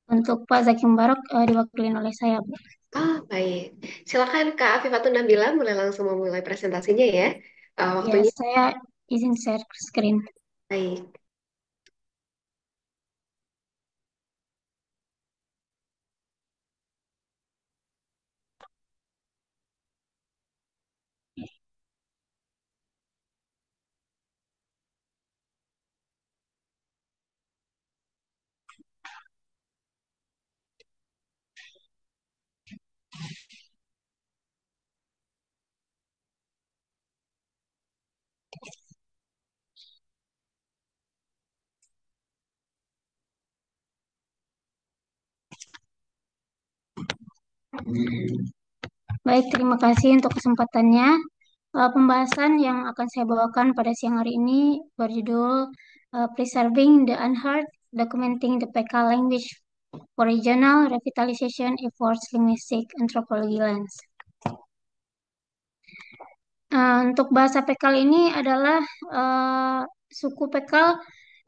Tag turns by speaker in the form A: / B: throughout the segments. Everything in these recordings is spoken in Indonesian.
A: Untuk Pak Zaki Mubarak diwakilin oleh saya, Bu.
B: Oh, baik. Silakan Kak Afifatun Nabila mulai langsung memulai presentasinya ya.
A: Ya,
B: Waktunya
A: saya izin share screen.
B: baik.
A: Baik, terima kasih untuk kesempatannya. Pembahasan yang akan saya bawakan pada siang hari ini berjudul Preserving the Unheard, Documenting the Pekal Language for Regional Revitalization Efforts Linguistic Anthropology Lens. Untuk bahasa Pekal ini adalah eh, suku Pekal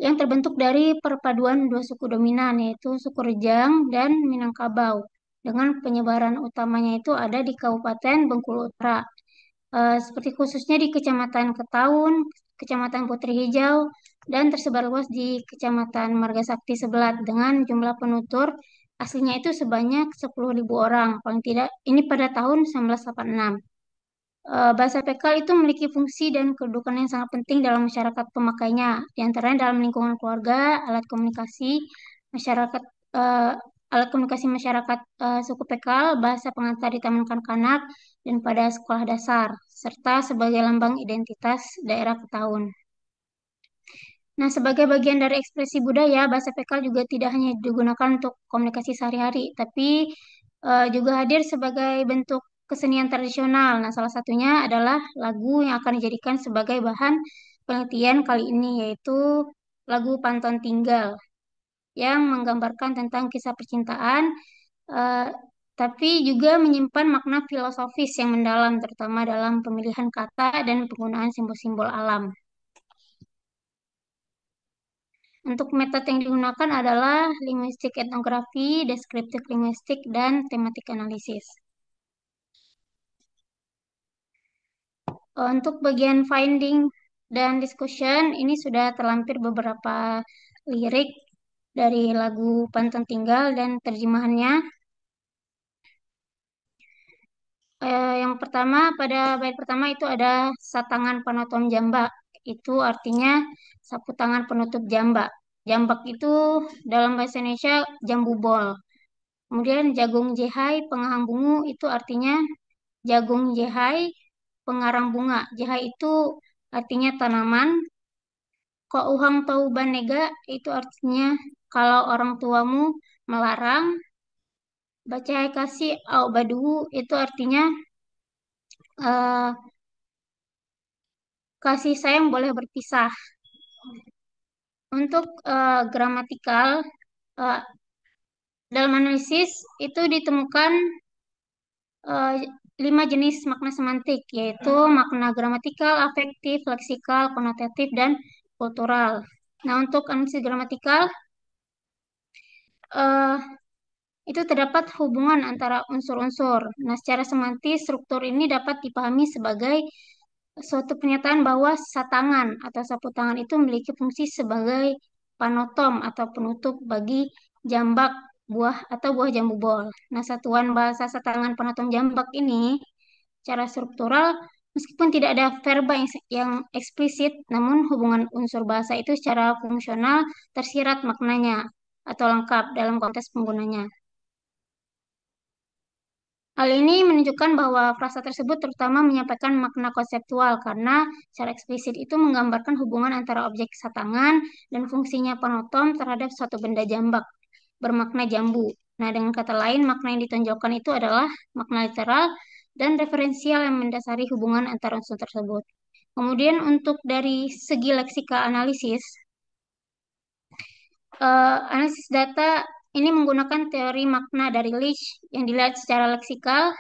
A: yang terbentuk dari perpaduan dua suku dominan, yaitu suku Rejang dan Minangkabau. Dengan penyebaran utamanya itu ada di Kabupaten Bengkulu Utara, seperti khususnya di Kecamatan Ketaun, Kecamatan Putri Hijau, dan tersebar luas di Kecamatan Margasakti Sebelat dengan jumlah penutur aslinya itu sebanyak 10.000 orang, paling tidak ini pada tahun 1986. Bahasa Pekal itu memiliki fungsi dan kedudukan yang sangat penting dalam masyarakat pemakainya, di antaranya dalam lingkungan keluarga, masyarakat, eh, alat komunikasi masyarakat suku Pekal, bahasa pengantar di taman kanak-kanak, dan pada sekolah dasar, serta sebagai lambang identitas daerah Ketaun. Nah, sebagai bagian dari ekspresi budaya, bahasa Pekal juga tidak hanya digunakan untuk komunikasi sehari-hari, tapi juga hadir sebagai bentuk kesenian tradisional. Nah, salah satunya adalah lagu yang akan dijadikan sebagai bahan penelitian kali ini, yaitu lagu Pantun Tinggal, yang menggambarkan tentang kisah percintaan, eh, tapi juga menyimpan makna filosofis yang mendalam, terutama dalam pemilihan kata dan penggunaan simbol-simbol alam. Untuk metode yang digunakan adalah linguistik etnografi, deskriptif linguistik, dan tematik analisis. Untuk bagian finding dan discussion, ini sudah terlampir beberapa lirik dari lagu Pantun Tinggal dan terjemahannya. Yang pertama, pada bait pertama itu ada satangan panotom jambak. Itu artinya sapu tangan penutup jambak. Jambak itu dalam bahasa Indonesia jambu bol. Kemudian jagung jehai pengahang bungu itu artinya jagung jehai pengarang bunga. Jehai itu artinya tanaman. Ko uhang tau banega itu artinya kalau orang tuamu melarang. Bacai kasih au badugu itu artinya eh, kasih sayang boleh berpisah. Untuk gramatikal, eh, dalam analisis itu ditemukan eh, 5 jenis makna semantik, yaitu makna gramatikal, afektif, leksikal, konotatif, dan kultural. Nah, untuk analisis gramatikal, eh, itu terdapat hubungan antara unsur-unsur. Nah, secara semantis, struktur ini dapat dipahami sebagai suatu pernyataan bahwa satangan atau sapu tangan itu memiliki fungsi sebagai panotom atau penutup bagi jambak buah atau buah jambu bol. Nah, satuan bahasa satangan penotom jambak ini secara struktural meskipun tidak ada verba yang eksplisit, namun hubungan unsur bahasa itu secara fungsional tersirat maknanya atau lengkap dalam konteks penggunanya. Hal ini menunjukkan bahwa frasa tersebut terutama menyampaikan makna konseptual karena secara eksplisit itu menggambarkan hubungan antara objek satangan dan fungsinya penotom terhadap suatu benda jambak bermakna jambu. Nah, dengan kata lain, makna yang ditonjolkan itu adalah makna literal dan referensial yang mendasari hubungan antara unsur tersebut. Kemudian untuk dari segi leksika analisis, analisis data ini menggunakan teori makna dari Leach yang dilihat secara leksikal.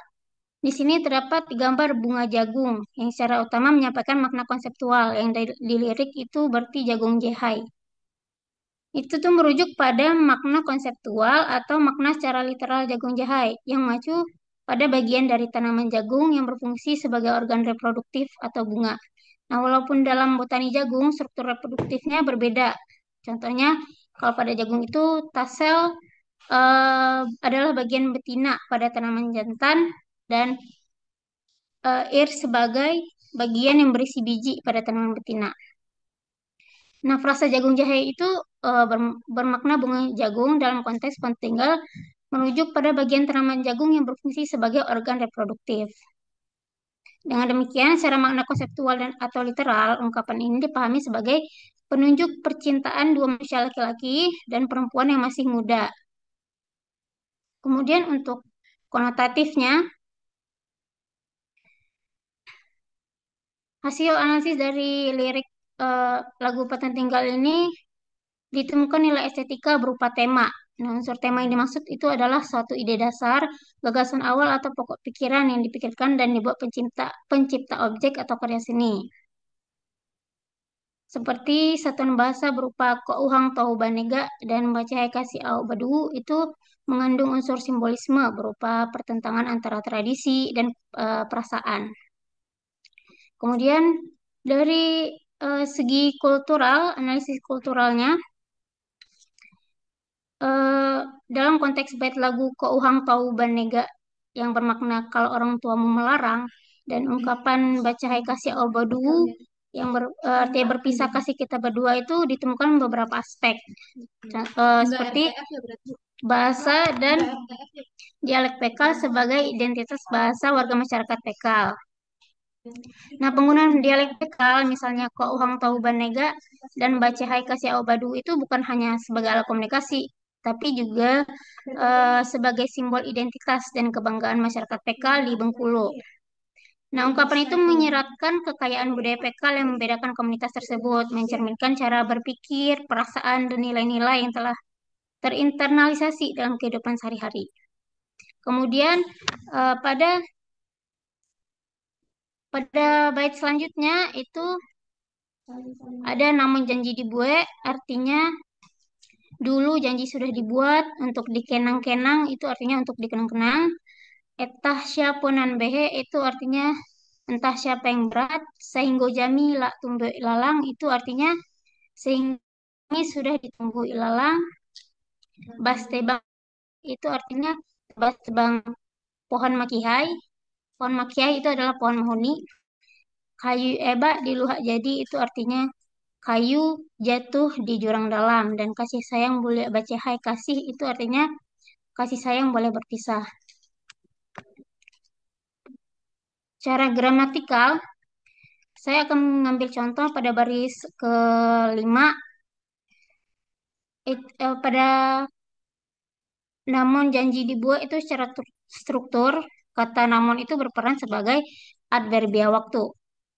A: Di sini terdapat gambar bunga jagung yang secara utama menyampaikan makna konseptual yang dilirik itu berarti jagung jehai. Itu tuh merujuk pada makna konseptual atau makna secara literal jagung jahai yang mengacu pada bagian dari tanaman jagung yang berfungsi sebagai organ reproduktif atau bunga. Nah, walaupun dalam botani jagung struktur reproduktifnya berbeda. Contohnya, kalau pada jagung itu tasel adalah bagian betina pada tanaman jantan dan ear sebagai bagian yang berisi biji pada tanaman betina. Nah, frasa jagung jahe itu bermakna bunga jagung dalam konteks pentinggal merujuk pada bagian tanaman jagung yang berfungsi sebagai organ reproduktif. Dengan demikian, secara makna konseptual dan atau literal, ungkapan ini dipahami sebagai penunjuk percintaan dua manusia laki-laki dan perempuan yang masih muda. Kemudian untuk konotatifnya, hasil analisis dari lirik lagu Paten Tinggal ini ditemukan nilai estetika berupa tema. Nah, unsur tema yang dimaksud itu adalah suatu ide dasar, gagasan awal atau pokok pikiran yang dipikirkan dan dibuat pencipta objek atau karya seni. Seperti satuan bahasa berupa Kouhang Tohu Banega dan Bacahai Kasih Au Badu itu mengandung unsur simbolisme berupa pertentangan antara tradisi dan perasaan. Kemudian dari segi kultural, analisis kulturalnya, eh, dalam konteks bait lagu Kouhang Tau Banega yang bermakna kalau orang tuamu melarang dan ungkapan baca hai kasih obadu yang artinya berpisah kasih kita berdua itu ditemukan beberapa aspek. Seperti bahasa dan dialek Pekal sebagai identitas bahasa warga masyarakat Pekal. Nah, penggunaan dialek Pekal, misalnya Ko Uhang Tahu Banega dan Bace Hai Kasih Aubadu itu bukan hanya sebagai alat komunikasi, tapi juga sebagai simbol identitas dan kebanggaan masyarakat Pekal di Bengkulu. Nah, ungkapan itu menyiratkan kekayaan budaya Pekal yang membedakan komunitas tersebut, mencerminkan cara berpikir, perasaan, dan nilai-nilai yang telah terinternalisasi dalam kehidupan sehari-hari. Kemudian pada bait selanjutnya itu ada namun janji dibuat, artinya dulu janji sudah dibuat, untuk dikenang-kenang itu artinya untuk dikenang-kenang. Etah syapunan behe itu artinya entah siapa yang berat. Sehingga jami la tumbuh ilalang itu artinya sehingga ini sudah ditunggu ilalang. Bas tebang itu artinya bas tebang pohon makihai. Pohon makihai itu adalah pohon mahoni. Kayu eba di luhak jadi itu artinya kayu jatuh di jurang dalam, dan kasih sayang boleh baca hai kasih itu artinya kasih sayang boleh berpisah. Cara gramatikal, saya akan mengambil contoh pada baris kelima. Pada namun janji dibuat itu secara struktur, kata namun itu berperan sebagai adverbia waktu.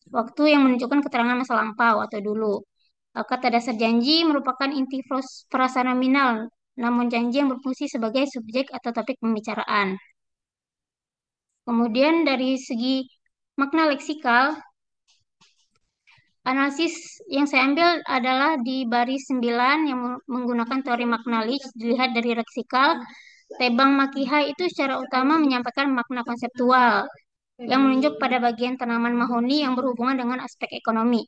A: Waktu yang menunjukkan keterangan masa lampau atau dulu. Kata dasar janji merupakan inti frasa nominal, namun janji yang berfungsi sebagai subjek atau topik pembicaraan. Kemudian dari segi makna leksikal, analisis yang saya ambil adalah di baris 9 yang menggunakan teori makna Leach. Dilihat dari leksikal, tebang makihai itu secara utama menyampaikan makna konseptual yang menunjuk pada bagian tanaman mahoni yang berhubungan dengan aspek ekonomi.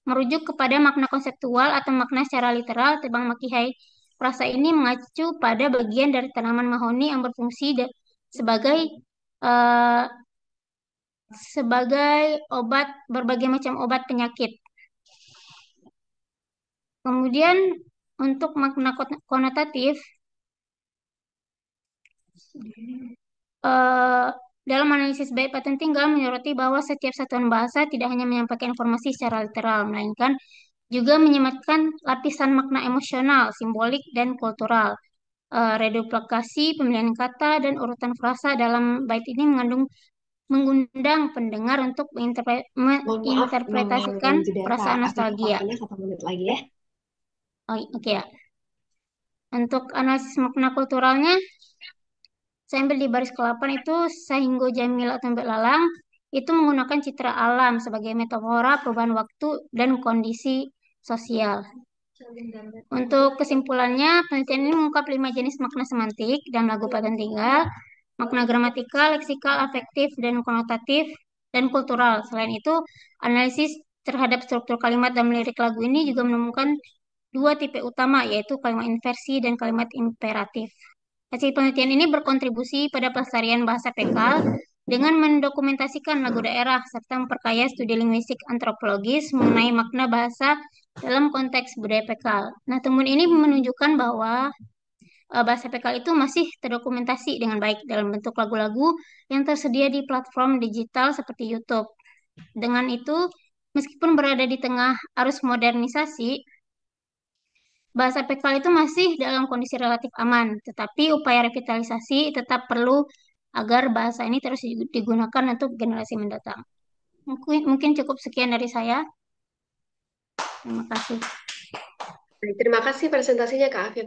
A: Merujuk kepada makna konseptual atau makna secara literal, tebang makihai frasa ini mengacu pada bagian dari tanaman mahoni yang berfungsi sebagai uh, sebagai obat, berbagai macam obat penyakit. Kemudian untuk makna konotatif, eh, dalam analisis bait paten tinggal menyoroti bahwa setiap satuan bahasa tidak hanya menyampaikan informasi secara literal, melainkan juga menyematkan lapisan makna emosional, simbolik, dan kultural. Reduplikasi, pemilihan kata, dan urutan frasa dalam bait ini mengundang pendengar untuk
B: Mohon maaf,
A: menginterpretasikan
B: mau jeda Kak
A: perasaan
B: Afif
A: nostalgia.
B: waktunya 1 menit lagi ya.
A: Oh, oke ya. Untuk analisis makna kulturalnya, saya ambil di baris ke-8 itu Sahinggo Jamil atau Mbak Lalang itu menggunakan citra alam sebagai metafora perubahan waktu dan kondisi sosial. Untuk kesimpulannya, penelitian ini mengungkap 5 jenis makna semantik dalam lagu Padan Tinggal, makna gramatikal, leksikal, afektif, dan konotatif, dan kultural. Selain itu, analisis terhadap struktur kalimat dalam lirik lagu ini juga menemukan dua tipe utama, yaitu kalimat inversi dan kalimat imperatif. Hasil penelitian ini berkontribusi pada pelestarian bahasa Pekal dengan mendokumentasikan lagu daerah serta memperkaya studi linguistik antropologis mengenai makna bahasa dalam konteks budaya Pekal. Nah, temuan ini menunjukkan bahwa bahasa Pekal itu masih terdokumentasi dengan baik dalam bentuk lagu-lagu yang tersedia di platform digital seperti YouTube. Dengan itu, meskipun berada di tengah arus modernisasi, bahasa Pekal itu masih dalam kondisi relatif aman, tetapi upaya revitalisasi tetap perlu agar bahasa ini terus digunakan untuk generasi mendatang. Mungkin cukup sekian dari saya. Terima kasih.
B: Baik, terima kasih presentasinya Kak Afif.